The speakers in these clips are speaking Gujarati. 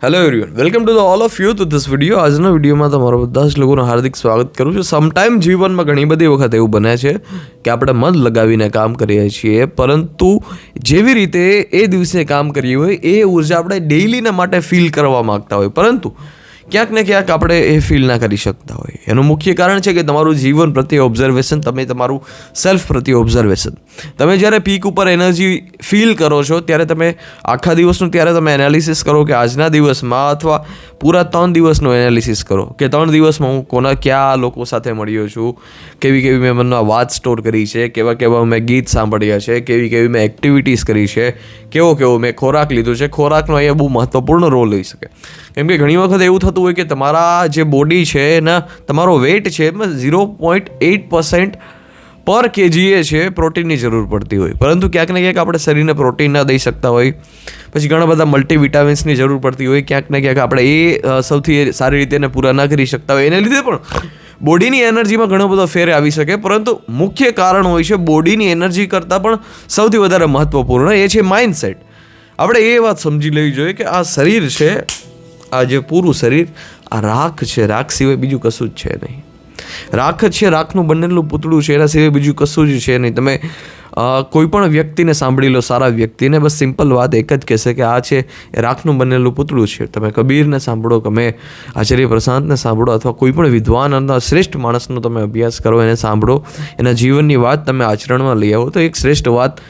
Hello everyone, welcome to the all of you two this video. આજના વિડીયોમાં તમારા બધા જ લોકોનું હાર્દિક સ્વાગત કરું છું. સમટાઈમ જીવનમાં ઘણી બધી વખત એવું બને છે કે આપણે મન લગાવીને કામ કરીએ છીએ, પરંતુ જેવી રીતે એ દિવસે કામ કરીએ હોય એ ઉર્જા આપણે ડેઇલીના માટે ફીલ કરવા માગતા હોય, પરંતુ ક્યાંક ને ક્યાંક આપણે એ ફીલ ના કરી શકતા હોય. એનું મુખ્ય કારણ છે કે તમારું જીવન પ્રત્યે ઓબ્ઝર્વેશન, તમે તમારું સેલ્ફ પ્રત્યે ઓબ્ઝર્વેશન. તમે જ્યારે પીક ઉપર એનર્જી ફીલ કરો છો ત્યારે તમે આખા દિવસનું ત્યારે તમે એનાલિસિસ કરો કે આજના દિવસમાં અથવા પૂરા 3 દિવસનું એનાલિસિસ કરો કે 3 દિવસમાં હું કયા લોકો સાથે મળ્યો છું, કેવી મેં મનમાં વાત સ્ટોર કરી છે, કેવા મેં ગીત સાંભળ્યા છે, કેવી મેં એક્ટિવિટીઝ કરી છે, કેવો મેં ખોરાક લીધો છે. ખોરાકનો અહીંયા બહુ મહત્વપૂર્ણ રોલ લઈ શકે, કેમ કે ઘણી વખત એવું થતું હોય કે તમારા જે બોડી છે એના તમારો વેઇટ છે એમાં 0.8% પર કેજીએ છે પ્રોટીનની જરૂર પડતી હોય, પરંતુ ક્યાંક ને ક્યાંક આપણે શરીરને પ્રોટીન ના દઈ શકતા હોય. પછી ઘણા બધા મલ્ટીવિટામિન્સની જરૂર પડતી હોય, ક્યાંક ને ક્યાંક આપણે એ સૌથી સારી રીતે એને પૂરા ના કરી શકતા હોય. એને લીધે પણ બોડીની એનર્જીમાં ઘણો બધો ફેર આવી શકે, પરંતુ મુખ્ય કારણ હોય છે બોડીની એનર્જી કરતાં પણ સૌથી વધારે મહત્વપૂર્ણ એ છે માઇન્ડસેટ. આપણે એ વાત સમજી લેવી જોઈએ કે આ શરીર છે, આ જે પૂરું શરીર આ રાખ છે, રાખ સિવાય બીજું કશું જ છે નહીં. રાખ જ છે, રાખનું બનેલું પૂતળું છે, એના સિવાય બીજું કશું જ છે નહીં. તમે કોઈ પણ વ્યક્તિને સાંભળી લો, સારા વ્યક્તિને, બસ સિમ્પલ વાત એક જ કહેશે કે આ છે એ રાખનું બનેલું પૂતળું છે. તમે કબીરને સાંભળો, તમે આચાર્ય પ્રશાંતને સાંભળો, અથવા કોઈ પણ વિદ્વાન અથવા શ્રેષ્ઠ માણસનો તમે અભ્યાસ કરો, એને સાંભળો, એના જીવનની વાત તમે આચરણમાં લઈ આવો, તો એક શ્રેષ્ઠ વાત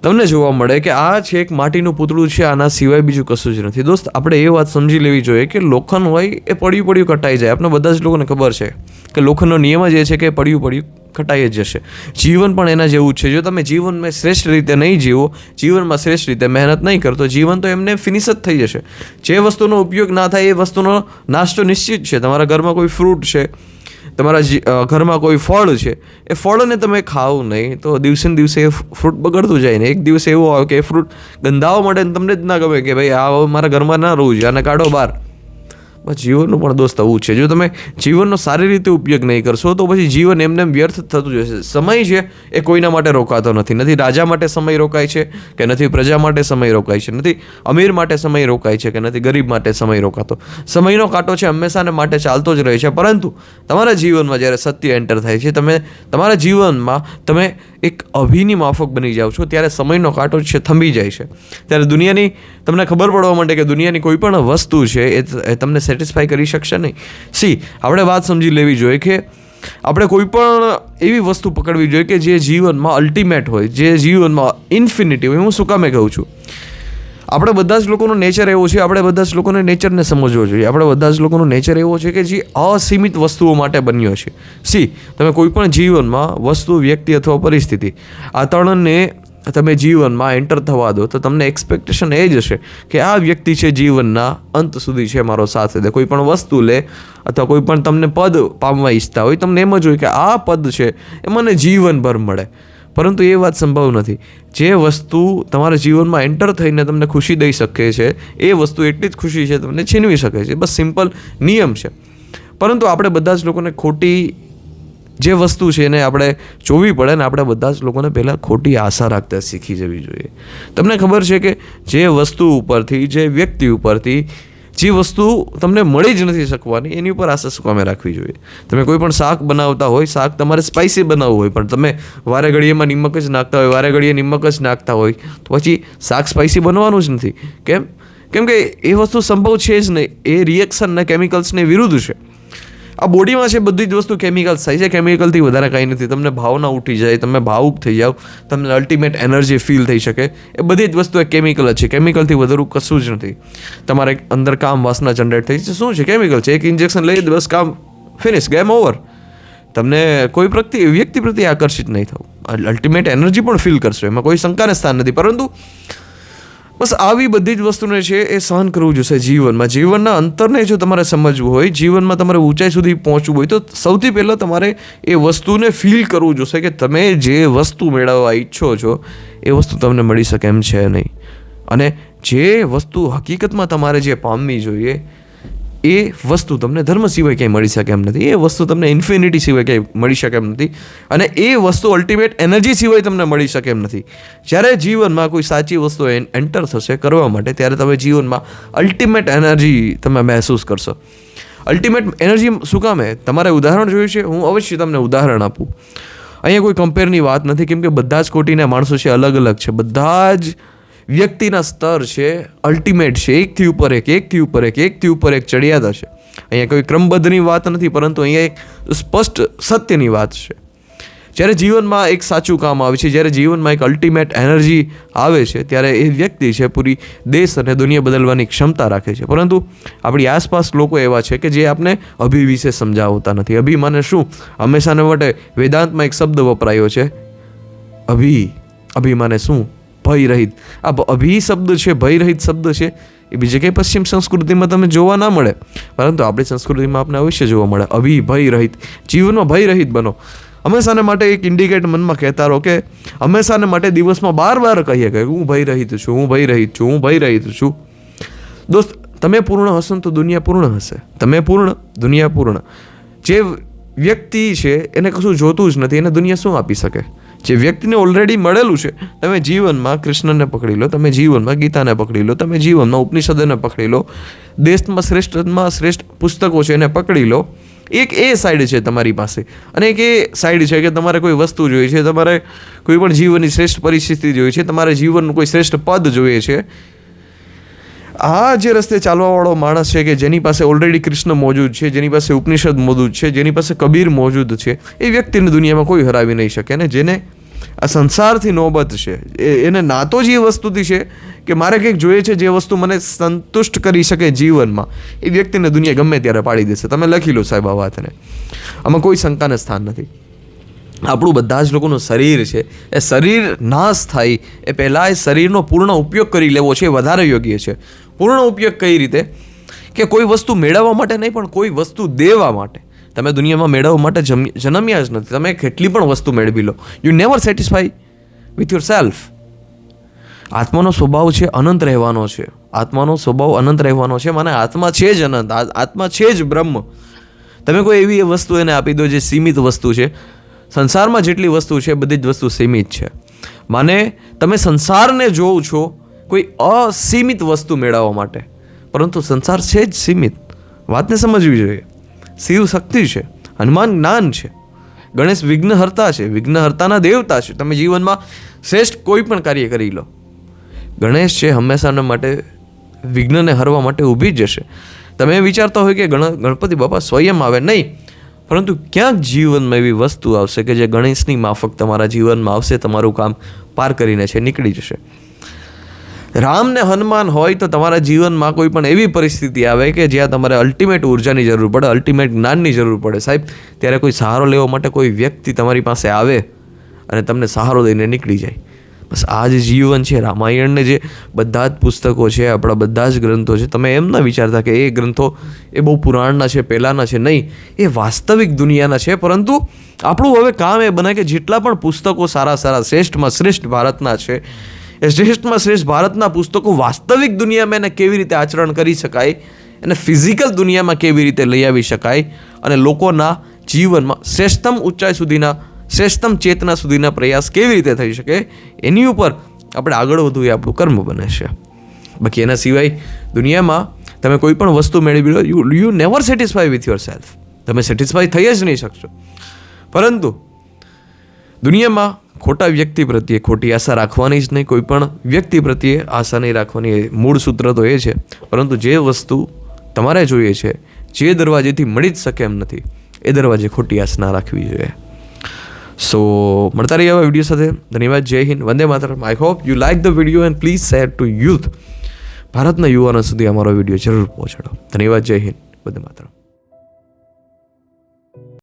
તમને જોવા મળે કે આ છે એક માટીનું પૂતળું છે, આના સિવાય બીજું કશું જ નથી. દોસ્ત, આપણે એ વાત સમજી લેવી જોઈએ કે લોખંડ હોય એ પડ્યું કટાઈ જાય. આપણે બધા જ લોકોને ખબર છે કે લોખંડનો નિયમ જ એ છે કે પડ્યું કટાઈ જ જશે. જીવન પણ એના જેવું જ છે. જો તમે જીવનમાં શ્રેષ્ઠ રીતે નહીં જીવો, જીવનમાં શ્રેષ્ઠ રીતે મહેનત નહીં કરતો, જીવન તો એમને ફિનિશ જ થઈ જશે. જે વસ્તુનો ઉપયોગ ના થાય એ વસ્તુનો નાશ તો નિશ્ચિત છે. તમારા ઘરમાં કોઈ ફ્રૂટ છે, તમારા ઘરમાં કોઈ ફળ છે, એ ફળને તમે ખાઓ નહીં તો દિવસે ને દિવસે એ ફ્રૂટ બગડતું જાય ને એક દિવસ એવો આવે કે એ ફ્રૂટ ગંધાવા માટે તમને જ ના ગમે કે ભાઈ આ મારા ઘરમાં ના રહું છે, આને કાઢો બહાર. બસ જીવનનું પણ દોસ્ત આવું છે. જો તમે જીવનનો સારી રીતે ઉપયોગ નહીં કરશો તો પછી જીવન એમને વ્યર્થ થતું જશે. સમય છે એ કોઈના માટે રોકાતો નથી રાજા માટે સમય રોકાય છે કે નથી પ્રજા માટે સમય રોકાય છે, નથી અમીર માટે સમય રોકાય છે કે નથી ગરીબ માટે સમય રોકાતો. સમયનો કાંટો છે હંમેશાને માટે ચાલતો જ રહે છે, પરંતુ તમારા જીવનમાં જ્યારે સત્ય એન્ટર થાય છે, તમે તમારા જીવનમાં તમે એક અભિની માફક બની જાઓ છો, ત્યારે સમયનો કાંટો છે થંભી જાય છે. ત્યારે દુનિયાની તમને ખબર પડવા માંડે કે દુનિયાની કોઈ પણ વસ્તુ છે એ તમને સેટિસ્ફાઈ કરી શકશે નહીં. આપણે વાત સમજી લેવી જોઈએ કે આપણે કોઈ પણ એવી વસ્તુ પકડવી જોઈએ કે જે જીવનમાં અલ્ટિમેટ હોય, જે જીવનમાં ઇન્ફિનિટી હોય. હું શું કામે કહું છું? આપણે બધા જ લોકોનો નેચર એવો છે, આપણે બધા જ લોકોને નેચરને સમજવો જોઈએ. આપણે બધા જ લોકોનો નેચર એવો છે કે જે અસીમિત વસ્તુઓ માટે બન્યો છે. તમે કોઈ પણ જીવનમાં વસ્તુ, વ્યક્તિ અથવા પરિસ્થિતિ, આ ત્રણને તમે જીવનમાં એન્ટર થવા દો તો તમને એક્સપેક્ટેશન એ જ હશે કે આ વ્યક્તિ છે જીવનના અંત સુધી છે મારો સાથ દે. કોઈ પણ વસ્તુ લે અથવા કોઈ પણ તમને પદ પામવા ઈચ્છતા હોય, તમને એમ જ હોય કે આ પદ છે એ મને જીવનભર મળે, પરંતુ એ વાત સંભવ નથી. જે વસ્તુ તમારા જીવનમાં એન્ટર થઈને તમને ખુશી દઈ શકે છે એ વસ્તુ એટલી જ ખુશી છે તમને છીનવી શકે છે. બસ સિમ્પલ નિયમ છે. પરંતુ આપણે બધા જ લોકોને ખોટી જે વસ્તુ છે એને આપણે જોવી પડે ને આપણે બધા જ લોકોને પહેલાં ખોટી આશા રાખતા શીખી જવી જોઈએ. તમને ખબર છે કે જે વસ્તુ ઉપરથી, જે વ્યક્તિ ઉપરથી જે વસ્તુ તમને મળી જ નથી શકવાની એની ઉપર આશા શું કામે રાખવી જોઈએ? તમે કોઈ પણ શાક બનાવતા હોય, શાક તમારે સ્પાઇસી બનાવવું હોય, પણ તમે વારે ઘડીએમાં નિમક જ નાખતા હોય, વારે ઘડીએ નિમક જ નાખતા હોય, તો પછી શાક સ્પાઇસી બનવાનું જ નથી. કેમ કે એ વસ્તુ સંભવ છે જ નહીં. એ રિએક્શનના કેમિકલ્સને વિરુદ્ધ છે. આ બોડીમાં છે બધી જ વસ્તુ કેમિકલ્સ થાય છે, કેમિકલથી વધારે કાંઈ નથી. તમને ભાવના ઉઠી જાય, તમે ભાવુક થઈ જાઓ, તમને અલ્ટિમેટ એનર્જી ફીલ થઈ શકે, એ બધી જ વસ્તુ એક કેમિકલ જ છે. કેમિકલથી વધારે કશું જ નથી. તમારે અંદર કામ વાસના જનરેટ થઈ છે. શું છે? કેમિકલ છે. એક ઇન્જેક્શન લઈ બસ કામ ફિનિશ, ગેમ ઓવર. તમને કોઈ વ્યક્તિ પ્રત્યે આકર્ષિત નહીં થવું, અલ્ટિમેટ એનર્જી પણ ફીલ કરશો, એમાં કોઈ શંકાને સ્થાન નથી. પરંતુ બસ આવી બધી જ વસ્તુને છે એ સહન કરવું જોશે જીવનમાં. જીવનના અંતરને જો તમારે સમજવું હોય, જીવનમાં તમારે ઊંચાઈ સુધી પહોંચવું હોય, તો સૌથી પહેલાં તમારે એ વસ્તુને ફીલ કરવું જોશે કે તમે જે વસ્તુ મેળવવા ઈચ્છો છો એ વસ્તુ તમને મળી શકે એમ છે નહીં. અને જે વસ્તુ હકીકતમાં તમારે જે પામવી જોઈએ એ વસ્તુ તમને ધર્મ સિવાય ક્યાંય મળી શકે એમ નથી, એ વસ્તુ તમને ઇન્ફિનિટી સિવાય ક્યાંય મળી શકે એમ નથી, અને એ વસ્તુ અલ્ટિમેટ એનર્જી સિવાય તમને મળી શકે એમ નથી. જ્યારે જીવનમાં કોઈ સાચી વસ્તુ એન્ટર થશે કરવા માટે, ત્યારે તમે જીવનમાં અલ્ટિમેટ એનર્જી તમે મહેસૂસ કરશો. અલ્ટિમેટ એનર્જી શું કામ તમારે ઉદાહરણ જોયું છે? હું અવશ્ય તમને ઉદાહરણ આપું. અહીંયા કોઈ કમ્પેરની વાત નથી, કેમ કે બધા જ કોટીના માણસો છે, અલગ અલગ છે, બધા જ વ્યક્તિના સ્તર છે, અલ્ટિમેટ છે, એકથી ઉપર એક, એકથી ઉપર એક, એકથી ઉપર એક ચડિયાતા છે. અહીંયા કોઈ ક્રમબદ્ધની વાત નથી, પરંતુ અહીંયા એક સ્પષ્ટ સત્યની વાત છે. જ્યારે જીવનમાં એક સાચું કામ આવે છે, જ્યારે જીવનમાં એક અલ્ટિમેટ એનર્જી આવે છે, ત્યારે એ વ્યક્તિ છે પૂરી દેશ અને દુનિયા બદલવાની ક્ષમતા રાખે છે. પરંતુ આપણી આસપાસ લોકો એવા છે કે જે આપણે અભિ વિશે સમજાવતા નથી. અભિ માને શું? હંમેશાને માટે વેદાંતમાં એક શબ્દ વપરાયો છે, અભિ. અભિ માને શું? ભયરહિત. આ અભિ શબ્દ છે, ભયરહિત શબ્દ છે, એ બીજે કંઈ પશ્ચિમ સંસ્કૃતિમાં તમે જોવા ના મળે, પરંતુ આપણી સંસ્કૃતિમાં આપણે અવશ્ય જોવા મળે. અભિ, ભયરહિત. જીવનમાં ભયરહિત બનો. હંમેશાને માટે એક ઇન્ડિકેટ મનમાં કહેતા રહો કે હંમેશાને માટે દિવસમાં બાર કહીએ કે હું ભયરહિત છું, હું ભયરહિત છું, હું ભયરહિત છું. દોસ્ત, તમે પૂર્ણ હશો તો દુનિયા પૂર્ણ હશે. તમે પૂર્ણ, દુનિયા પૂર્ણ. જે વ્યક્તિ છે એને કશું જોતું જ નથી, એને દુનિયા શું આપી શકે? જે વ્યક્તિને ઓલરેડી મળેલું છે, તમે જીવનમાં કૃષ્ણને પકડી લો, તમે જીવનમાં ગીતાને પકડી લો, તમે જીવનમાં ઉપનિષદોને પકડી લો, દેશમાં શ્રેષ્ઠ પુસ્તકો છે એને પકડી લો. એક એ સાઈડ છે તમારી પાસે, અને એક એ સાઈડ છે કે તમારે કોઈ વસ્તુ જોઈએ છે, તમારે કોઈ પણ જીવનની શ્રેષ્ઠ પરિસ્થિતિ જોઈએ છે, તમારે જીવનનું કોઈ શ્રેષ્ઠ પદ જોઈએ છે. આ જે રસ્તે ચાલવાવાળો માણસ છે કે જેની પાસે ઓલરેડી કૃષ્ણ મોજૂદ છે, જેની પાસે ઉપનિષદ મોજૂદ છે, જેની પાસે કબીર મોજૂદ છે, એ વ્યક્તિને દુનિયામાં કોઈ હરાવી નહીં શકે. અને જેને આ સંસારથી નોબત છે, એને નાતો જ એ વસ્તુથી છે કે મારે કંઈક જોઈએ છે જે વસ્તુ મને સંતુષ્ટ કરી શકે જીવનમાં, એ વ્યક્તિને દુનિયા ગમે ત્યારે પાડી દેશે. તમે લખી લો સાહેબ આ વાતને, આમાં કોઈ શંકાને સ્થાન નથી. આપણું બધા જ લોકોનું શરીર છે, એ શરીર નાશ થાય એ પહેલાં એ શરીરનો પૂર્ણ ઉપયોગ કરી લેવો છે, એ વધારે યોગ્ય છે. પૂર્ણ ઉપયોગ કઈ રીતે? કે કોઈ વસ્તુ મેળવવા માટે નહીં, પણ કોઈ વસ્તુ દેવા માટે. તમે દુનિયામાં મેળવવા માટે જન્મ્યા જ નથી. તમે કેટલી પણ વસ્તુ મેળવી લો, you never satisfy with your self. આત્માનો સ્વભાવ છે અનંત રહેવાનો છે. આત્માનો સ્વભાવ અનંત રહેવાનો છે, મને આત્મા છે જ અનંત, આત્મા છે જ બ્રહ્મ. તમે કોઈ એવી વસ્તુ એને આપી દો જે સીમિત વસ્તુ છે. સંસારમાં જેટલી વસ્તુ છે બધી જ વસ્તુ સીમિત છે. માને તમે સંસારને જોવો છો કોઈ અસીમિત વસ્તુ મેળવવા માટે, પરંતુ સંસાર છે જ સીમિત. વાતને સમજવી જોઈએ. શિવ શક્તિ છે, હનુમાન જ્ઞાન છે, ગણેશ વિઘ્નહર્તા છે, વિઘ્નહર્તાના દેવતા છે. તમે જીવનમાં શ્રેષ્ઠ કોઈ પણ કાર્ય કરી લો, ગણેશ છે હંમેશાના માટે વિઘ્નને હરવા માટે ઊભી જ જશે. તમે વિચારતા હોય કે ગણપતિ બાપા સ્વયં આવે, નહીં, પરંતુ ક્યાંક જીવનમાં એવી વસ્તુ આવશે કે જે ગણેશની માફક તમારા જીવનમાં આવશે, તમારું કામ પાર કરીને છે નીકળી જશે. રામ ને હનુમાન હોય તો તમારા જીવનમાં કોઈ પણ એવી પરિસ્થિતિ આવે કે જ્યાં તમારે અલ્ટિમેટ ઉર્જાની જરૂર પડે, અલ્ટિમેટ જ્ઞાનની જરૂર પડે સાહેબ, ત્યારે કોઈ સહારો લેવા માટે કોઈ વ્યક્તિ તમારી પાસે આવે અને તમને સહારો દઈને નીકળી જાય. બસ આ જ જીવન છે. રામાયણને જે બધા જ પુસ્તકો છે, આપણા બધા જ ગ્રંથો છે, તમે એમ ના વિચારતા કે એ ગ્રંથો એ બહુ પુરાણના છે, પહેલાંના છે. નહીં, એ વાસ્તવિક દુનિયાના છે. પરંતુ આપણું હવે કામ એ બને કે જેટલા પણ પુસ્તકો સારા શ્રેષ્ઠમાં શ્રેષ્ઠ ભારતના છે, એ શ્રેષ્ઠમાં શ્રેષ્ઠ ભારતના પુસ્તકો વાસ્તવિક દુનિયામાં એને કેવી રીતે આચરણ કરી શકાય, એને ફિઝિકલ દુનિયામાં કેવી રીતે લઈ આવી શકાય, અને લોકોના જીવનમાં શ્રેષ્ઠતમ ઊંચાઈ સુધીના, શ્રેષ્ઠતમ ચેતના સુધીના પ્રયાસ કેવી રીતે થઈ શકે, એની ઉપર આપણે આગળ વધવું એ આપણું કર્મ બને છે. બાકી એના સિવાય દુનિયામાં તમે કોઈ પણ વસ્તુ મેળવી લો, you never satisfy with your self. તમે સેટિસ્ફાય થઈ જ નહીં શકશો. પરંતુ દુનિયામાં ખોટા વ્યક્તિ પ્રત્યે ખોટી આશા રાખવાની જ નહીં, કોઈ પણ વ્યક્તિ પ્રત્યે આશા નહીં રાખવાની. મૂળ સૂત્ર તો એ છે. પરંતુ જે વસ્તુ તમારે જોઈએ છે, જે દરવાજેથી મળી જ શકે એમ નથી, એ દરવાજે ખોટી આશા ના રાખવી જોઈએ. સો મળતા રહીએ આવા વિડીયો સાથે. ધન્યવાદ. જય હિન્દ. વંદે માતરમ. I hope you like the video and please share to youth. ભારતના યુવાનો સુધી અમારો વિડીયો જરૂર પહોંચાડો. ધન્યવાદ. જય હિન્દ. વંદે માતરમ.